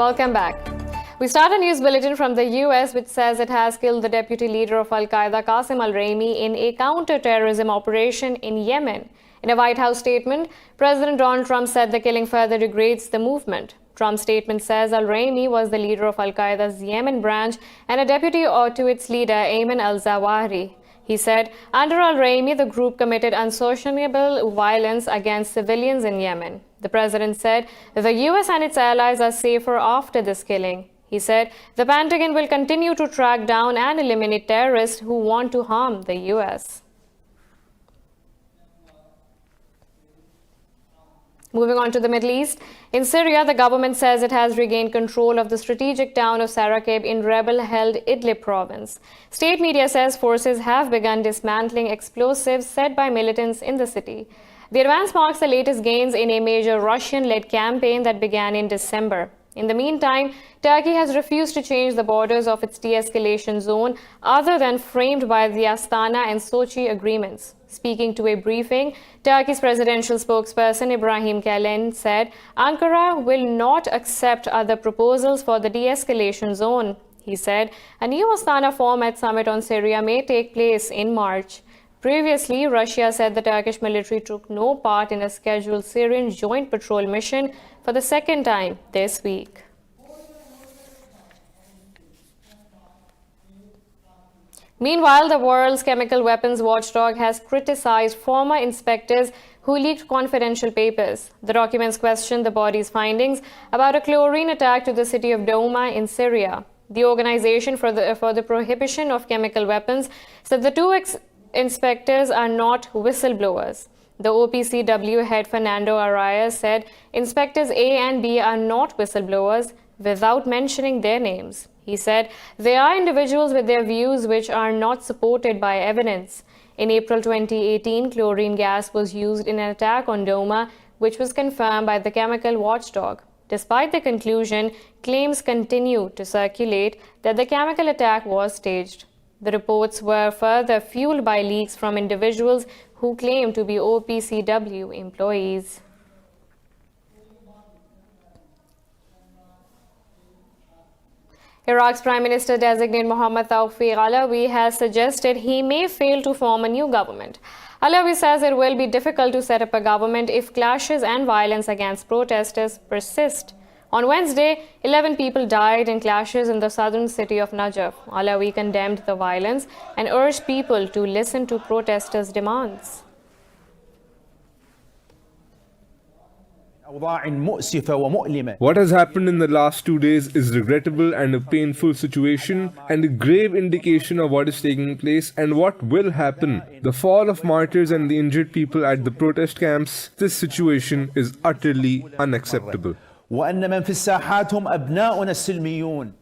Welcome back. We start a news bulletin from the US, which says it has killed the deputy leader of Al-Qaeda, Qasim al-Raymi, in a counter-terrorism operation in Yemen. In a White House statement, President Donald Trump said the killing further degrades the movement. Trump's statement says al-Raymi was the leader of Al-Qaeda's Yemen branch and a deputy to its leader, Ayman al-Zawahiri. He said, under al-Raymi, the group committed unsociable violence against civilians in Yemen. The president said the US and its allies are safer after this killing. He said the Pentagon will continue to track down and eliminate terrorists who want to harm the US. Moving on to the Middle East, in Syria, the government says it has regained control of the strategic town of Sarakib in rebel-held Idlib province. State media says forces have begun dismantling explosives set by militants in the city. The advance marks the latest gains in a major Russian-led campaign that began in December. In the meantime, Turkey has refused to change the borders of its de-escalation zone other than framed by the Astana and Sochi agreements. Speaking to a briefing, Turkey's presidential spokesperson Ibrahim Kalin said Ankara will not accept other proposals for the de-escalation zone. He said a new Astana format summit on Syria may take place in March. Previously, Russia said the Turkish military took no part in a scheduled Syrian joint patrol mission for the second time this week. Meanwhile, the world's chemical weapons watchdog has criticized former inspectors who leaked confidential papers. The documents question the body's findings about a chlorine attack to the city of Douma in Syria. The Organization for the Prohibition of Chemical Weapons said the two inspectors are not whistleblowers. The OPCW head Fernando Araya said inspectors A and B are not whistleblowers without mentioning their names. He said they are individuals with their views which are not supported by evidence. In April 2018, chlorine gas was used in an attack on Douma, which was confirmed by the chemical watchdog. Despite the conclusion, claims continue to circulate that the chemical attack was staged. The reports were further fueled by leaks from individuals who claim to be OPCW employees. Iraq's Prime Minister designate Mohammad Tawfiq Alawi has suggested he may fail to form a new government. Alawi says it will be difficult to set up a government if clashes and violence against protesters persist. On Wednesday, 11 people died in clashes in the southern city of Najaf. Alawi condemned the violence and urged people to listen to protesters' demands. What has happened in the last 2 days is regrettable and a painful situation and a grave indication of what is taking place and what will happen. The fall of martyrs and the injured people at the protest camps, this situation is utterly unacceptable. وأن من في الساحات هم أبناؤنا السلميون.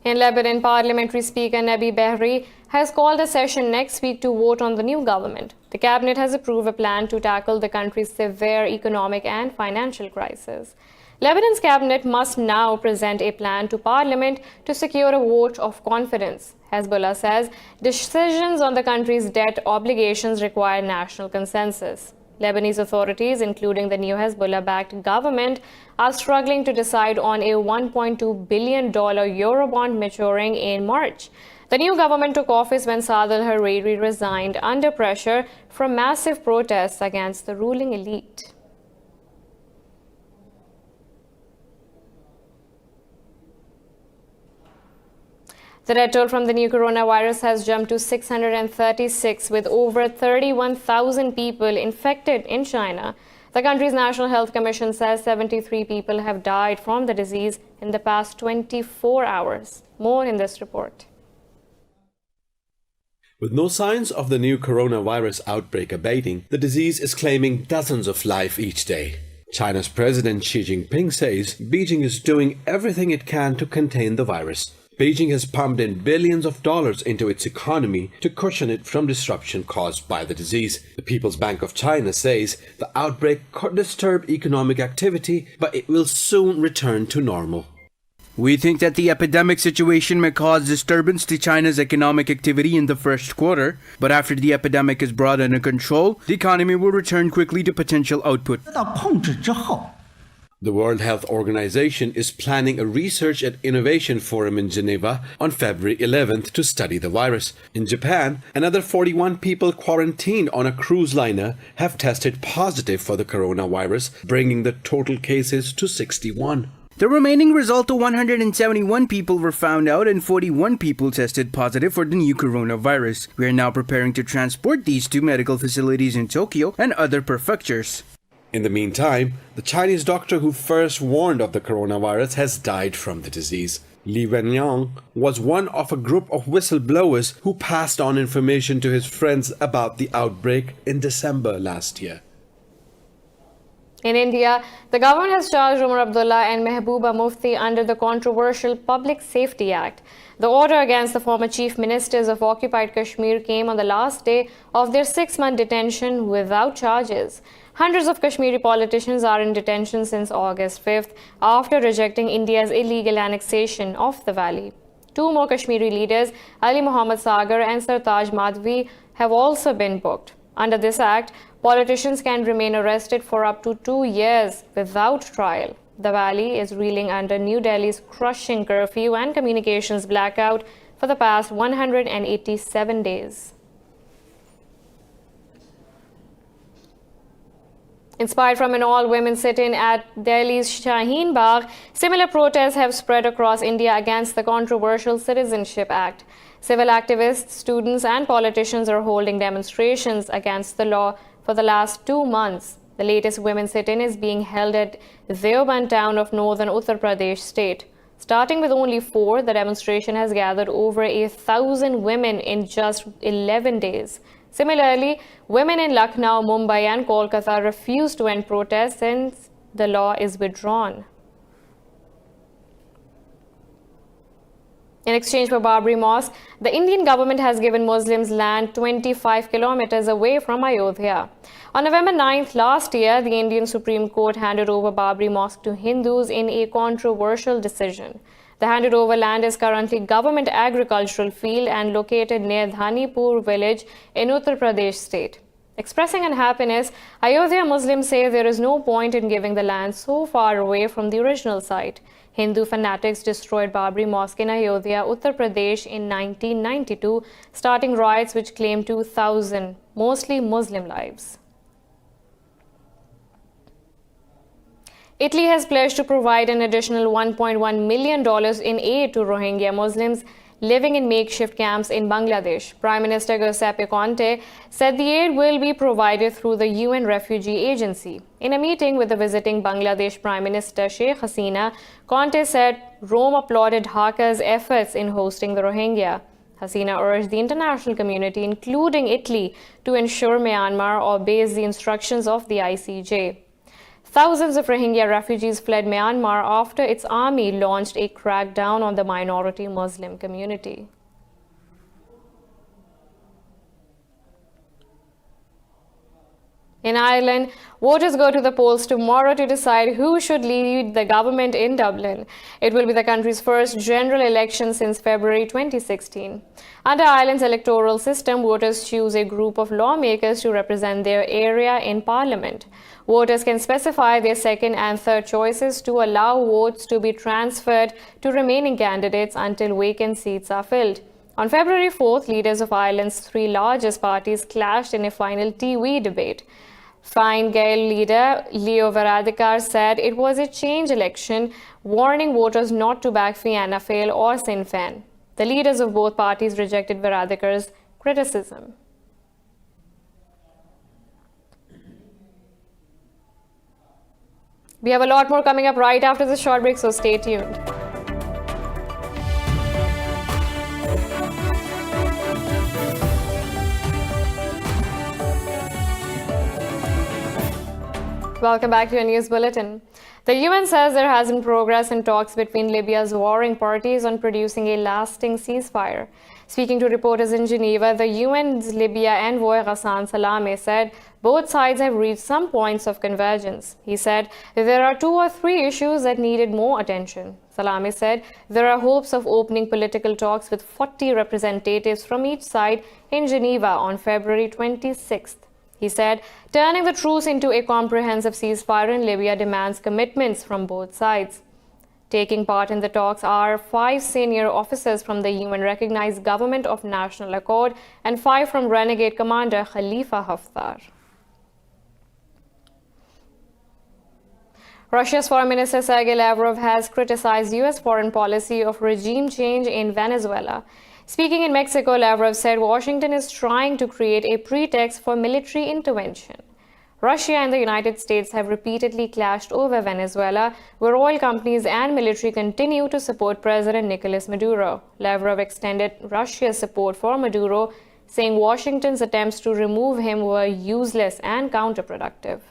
In Lebanon, Parliamentary Speaker Nabi Berri has called a session next week to vote on the new government. The cabinet has approved a plan to tackle the country's severe economic and financial crisis. Lebanon's cabinet must now present a plan to Parliament to secure a vote of confidence. Hezbollah says decisions on the country's debt obligations require national consensus. Lebanese authorities, including the new Hezbollah-backed government, are struggling to decide on a $1.2 billion Eurobond maturing in March. The new government took office when Saad al-Hariri resigned under pressure from massive protests against the ruling elite. The death toll from the new coronavirus has jumped to 636, with over 31,000 people infected in China. The country's National Health Commission says 73 people have died from the disease in the past 24 hours. More in this report. With no signs of the new coronavirus outbreak abating, the disease is claiming dozens of lives each day. China's President Xi Jinping says Beijing is doing everything it can to contain the virus. Beijing has pumped in billions of dollars into its economy to cushion it from disruption caused by the disease. The People's Bank of China says the outbreak could disturb economic activity, but it will soon return to normal. We think that the epidemic situation may cause disturbance to China's economic activity in the first quarter, but after the epidemic is brought under control, the economy will return quickly to potential output. The World Health Organization is planning a Research and Innovation Forum in Geneva on February 11th to study the virus. In Japan, another 41 people quarantined on a cruise liner have tested positive for the coronavirus, bringing the total cases to 61. The remaining result of 171 people were found out and 41 people tested positive for the new coronavirus. We are now preparing to transport these to medical facilities in Tokyo and other prefectures. In the meantime, the Chinese doctor who first warned of the coronavirus has died from the disease. Li Wenliang was one of a group of whistleblowers who passed on information to his friends about the outbreak in December last year. In India, the government has charged Umar Abdullah and Mehbooba Mufti under the controversial Public Safety Act. The order against the former chief ministers of occupied Kashmir came on the last day of their 6-month detention without charges. Hundreds of Kashmiri politicians are in detention since August 5th after rejecting India's illegal annexation of the valley. 2 more Kashmiri leaders, Ali Muhammad Sagar and Sartaj Madhvi, have also been booked. Under this act, politicians can remain arrested for up to 2 years without trial. The valley is reeling under New Delhi's crushing curfew and communications blackout for the past 187 days. Inspired from an all-women sit-in at Delhi's Shaheen Bagh, similar protests have spread across India against the controversial Citizenship Act. Civil activists, students and politicians are holding demonstrations against the law for the last 2 months. The latest women's sit-in is being held at Deoband town of northern Uttar Pradesh state. Starting with only 4, the demonstration has gathered over 1,000 women in just 11 days. Similarly, women in Lucknow, Mumbai and Kolkata refuse to end protests since the law is withdrawn. In exchange for Babri Mosque, the Indian government has given Muslims land 25 kilometers away from Ayodhya. On November 9th last year, the Indian Supreme Court handed over Babri Mosque to Hindus in a controversial decision. The handed over land is currently government agricultural field and located near Dhanipur village in Uttar Pradesh state. Expressing unhappiness, Ayodhya Muslims say there is no point in giving the land so far away from the original site. Hindu fanatics destroyed Babri Mosque in Ayodhya, Uttar Pradesh in 1992, starting riots which claimed 2,000, mostly Muslim lives. Italy has pledged to provide an additional $1.1 million in aid to Rohingya Muslims living in makeshift camps in Bangladesh. Prime Minister Giuseppe Conte said the aid will be provided through the UN Refugee Agency. In a meeting with the visiting Bangladesh Prime Minister Sheikh Hasina, Conte said Rome applauded Dhaka's efforts in hosting the Rohingya. Hasina urged the international community, including Italy, to ensure Myanmar obeys the instructions of the ICJ. Thousands of Rohingya refugees fled Myanmar after its army launched a crackdown on the minority Muslim community. In Ireland, voters go to the polls tomorrow to decide who should lead the government in Dublin. It will be the country's first general election since February 2016. Under Ireland's electoral system, voters choose a group of lawmakers to represent their area in Parliament. Voters can specify their second and third choices to allow votes to be transferred to remaining candidates until vacant seats are filled. On February 4th, leaders of Ireland's 3 largest parties clashed in a final TV debate. Fine Gael leader Leo Varadkar said it was a change election, warning voters not to back Fianna Fáil or Sinn Féin. The leaders of both parties rejected Varadkar's criticism. We have a lot more coming up right after this short break, so stay tuned. Welcome back to your news bulletin. The UN says there has been progress in talks between Libya's warring parties on producing a lasting ceasefire. Speaking to reporters in Geneva, the UN's Libya envoy Ghassan Salameh said both sides have reached some points of convergence. He said there are 2 or 3 issues that needed more attention. Salameh said there are hopes of opening political talks with 40 representatives from each side in Geneva on February 26th. He said, turning the truce into a comprehensive ceasefire in Libya demands commitments from both sides. Taking part in the talks are 5 senior officers from the UN-recognized Government of National Accord and 5 from renegade commander Khalifa Haftar. Russia's Foreign Minister Sergei Lavrov has criticized U.S. foreign policy of regime change in Venezuela. Speaking in Mexico, Lavrov said Washington is trying to create a pretext for military intervention. Russia and the United States have repeatedly clashed over Venezuela, where oil companies and military continue to support President Nicolas Maduro. Lavrov extended Russia's support for Maduro, saying Washington's attempts to remove him were useless and counterproductive.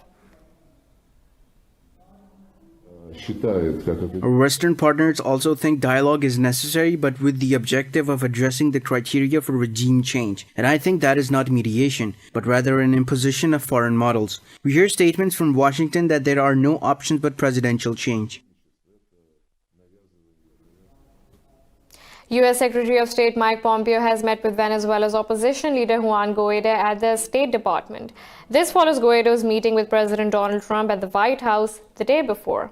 Our Western partners also think dialogue is necessary, but with the objective of addressing the criteria for regime change. And I think that is not mediation, but rather an imposition of foreign models. We hear statements from Washington that there are no options but presidential change. U.S. Secretary of State Mike Pompeo has met with Venezuela's opposition leader Juan Guaido at the State Department. This follows Guaido's meeting with President Donald Trump at the White House the day before.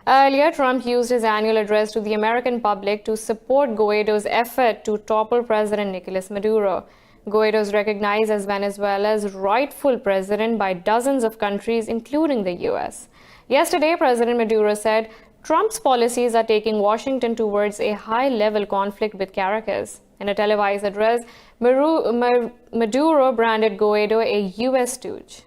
Earlier, Trump used his annual address to the American public to support Guaido's effort to topple President Nicolas Maduro. Guaido is recognized as Venezuela's rightful president by dozens of countries, including the U.S. Yesterday, President Maduro said Trump's policies are taking Washington towards a high-level conflict with Caracas. In a televised address, Maduro branded Guaido a U.S. stooge.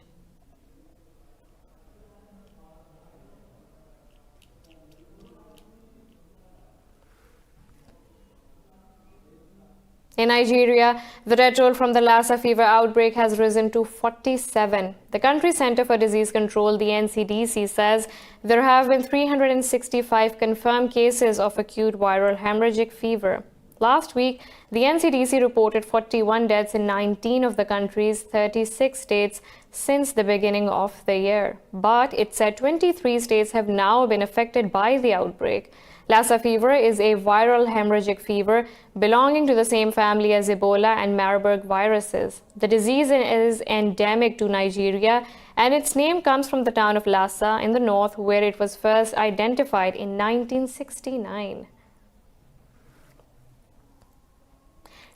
In Nigeria, the death toll from the Lassa fever outbreak has risen to 47. The country's Center for Disease Control, the NCDC, says there have been 365 confirmed cases of acute viral hemorrhagic fever. Last week, the NCDC reported 41 deaths in 19 of the country's 36 states since the beginning of the year. But it said 23 states have now been affected by the outbreak. Lassa fever is a viral hemorrhagic fever belonging to the same family as Ebola and Marburg viruses. The disease is endemic to Nigeria, and its name comes from the town of Lassa in the north, where it was first identified in 1969.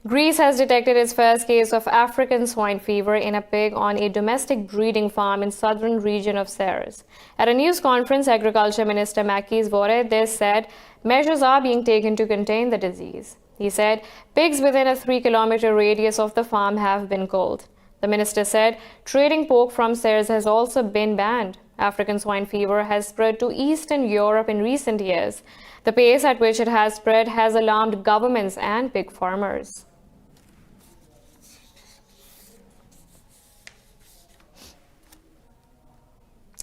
Greece has detected its first case of African swine fever in a pig on a domestic breeding farm in southern region of Ceres. At a news conference, Agriculture Minister Makis Voredes said measures are being taken to contain the disease. He said pigs within a 3-kilometer radius of the farm have been culled. The minister said trading pork from Ceres has also been banned. African swine fever has spread to Eastern Europe in recent years. The pace at which it has spread has alarmed governments and pig farmers.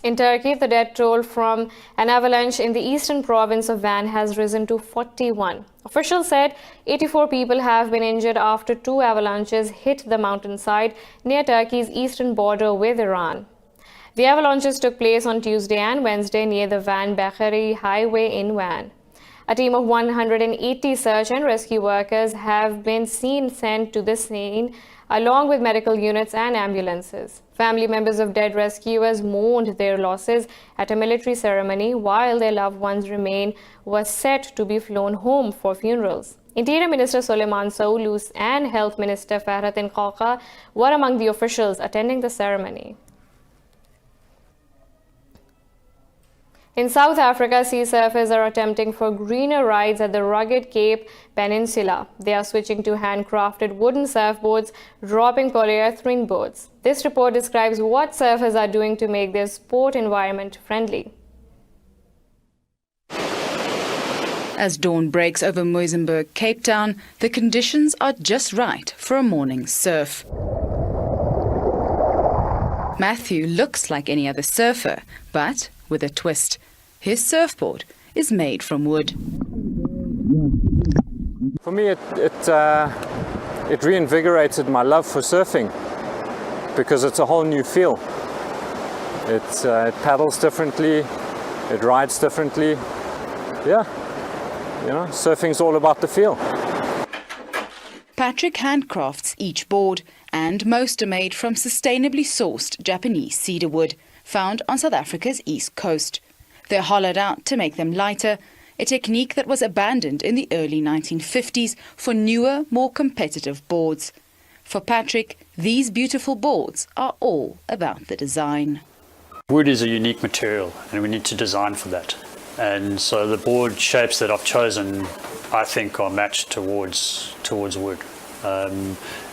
In Turkey, the death toll from an avalanche in the eastern province of Van has risen to 41. Officials said 84 people have been injured after 2 avalanches hit the mountainside near Turkey's eastern border with Iran. The avalanches took place on Tuesday and Wednesday near the Van-Bakhari highway in Van. A team of 180 search and rescue workers have been sent to the scene, along with medical units and ambulances. Family members of dead rescuers mourned their losses at a military ceremony, while their loved ones were set to be flown home for funerals. Interior Minister Suleiman Soğlu and Health Minister Fahrettin Koca were among the officials attending the ceremony. In South Africa, sea surfers are attempting for greener rides at the rugged Cape Peninsula. They are switching to handcrafted wooden surfboards, dropping polyurethane boards. This report describes what surfers are doing to make their sport environment friendly. As dawn breaks over Muizenberg, Cape Town, the conditions are just right for a morning surf. Matthew looks like any other surfer, but with a twist. His surfboard is made from wood. For me, it reinvigorated my love for surfing because it's a whole new feel. It paddles differently, it rides differently. Yeah, surfing's all about the feel. Patrick handcrafts each board, and most are made from sustainably sourced Japanese cedar wood, found on South Africa's east coast. They're hollowed out to make them lighter, a technique that was abandoned in the early 1950s for newer, more competitive boards. For Patrick, these beautiful boards are all about the design. Wood is a unique material and we need to design for that. And so the board shapes that I've chosen, I think, are matched towards wood.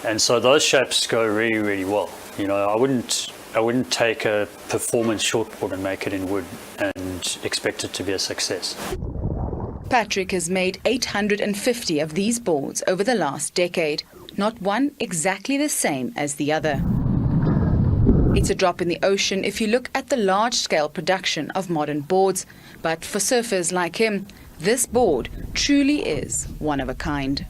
And so those shapes go really, really well. You know, I wouldn't take a performance shortboard and make it in wood and expect it to be a success. Patrick has made 850 of these boards over the last decade, not one exactly the same as the other. It's a drop in the ocean if you look at the large-scale production of modern boards, but for surfers like him, this board truly is one of a kind.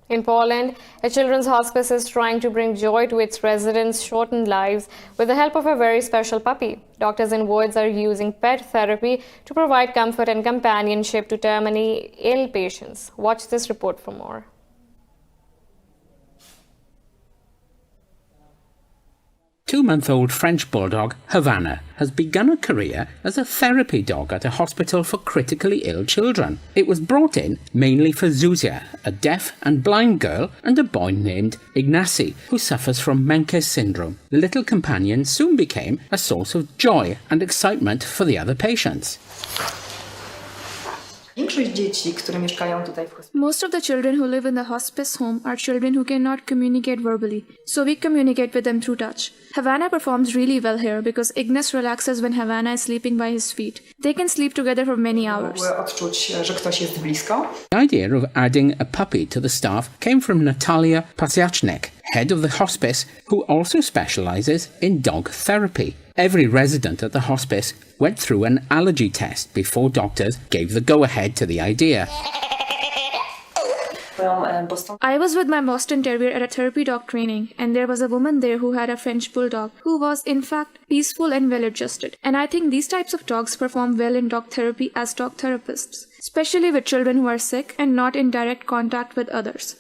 In Poland, a children's hospice is trying to bring joy to its residents' shortened lives with the help of a very special puppy. Doctors in Woods are using pet therapy to provide comfort and companionship to terminally ill patients. Watch this report for more. Two-month-old French bulldog Havana has begun a career as a therapy dog at a hospital for critically ill children. It was brought in mainly for Zuzia, a deaf and blind girl, and a boy named Ignacy, who suffers from Menkes syndrome. The little companion soon became a source of joy and excitement for the other patients. Most of the children who live in the hospice home are children who cannot communicate verbally, so we communicate with them through touch. Havana performs really well here because Ignace relaxes when Havana is sleeping by his feet. They can sleep together for many hours. The idea of adding a puppy to the staff came from Natalia Pasiachnek, head of the hospice, who also specializes in dog therapy. Every resident at the hospice went through an allergy test before doctors gave the go-ahead to the idea. I was with my Boston Terrier at a therapy dog training, and there was a woman there who had a French bulldog who was, in fact, peaceful and well-adjusted. And I think these types of dogs perform well in dog therapy as dog therapists, especially with children who are sick and not in direct contact with others.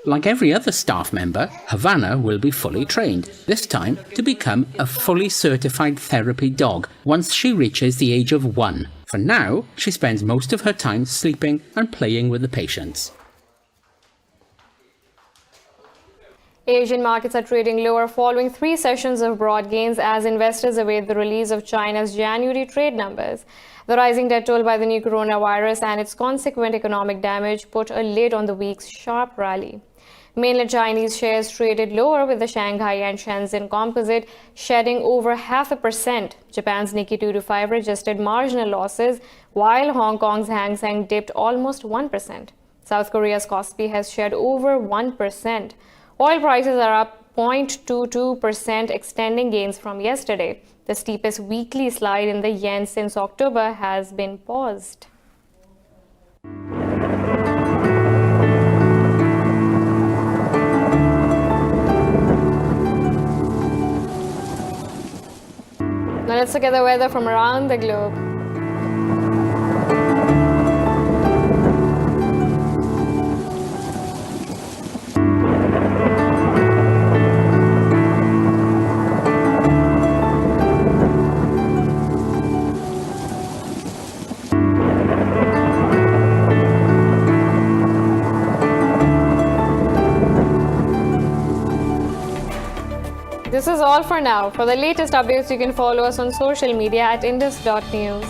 Like every other staff member, Havana will be fully trained, this time to become a fully certified therapy dog once she reaches the age of 1. For now, she spends most of her time sleeping and playing with the patients. Asian markets are trading lower following 3 sessions of broad gains as investors await the release of China's January trade numbers. The rising debt toll by the new coronavirus and its consequent economic damage put a lid on the week's sharp rally. Mainland Chinese shares traded lower with the Shanghai and Shenzhen composite shedding over 0.5%. Japan's Nikkei 225 registered marginal losses, while Hong Kong's Hang Seng dipped almost 1%. South Korea's Kospi has shed over 1%. Oil prices are up 0.22%, extending gains from yesterday. The steepest weekly slide in the yen since October has been paused. Now let's look at the weather from around the globe. This is all for now. For the latest updates, you can follow us on social media at indus.news.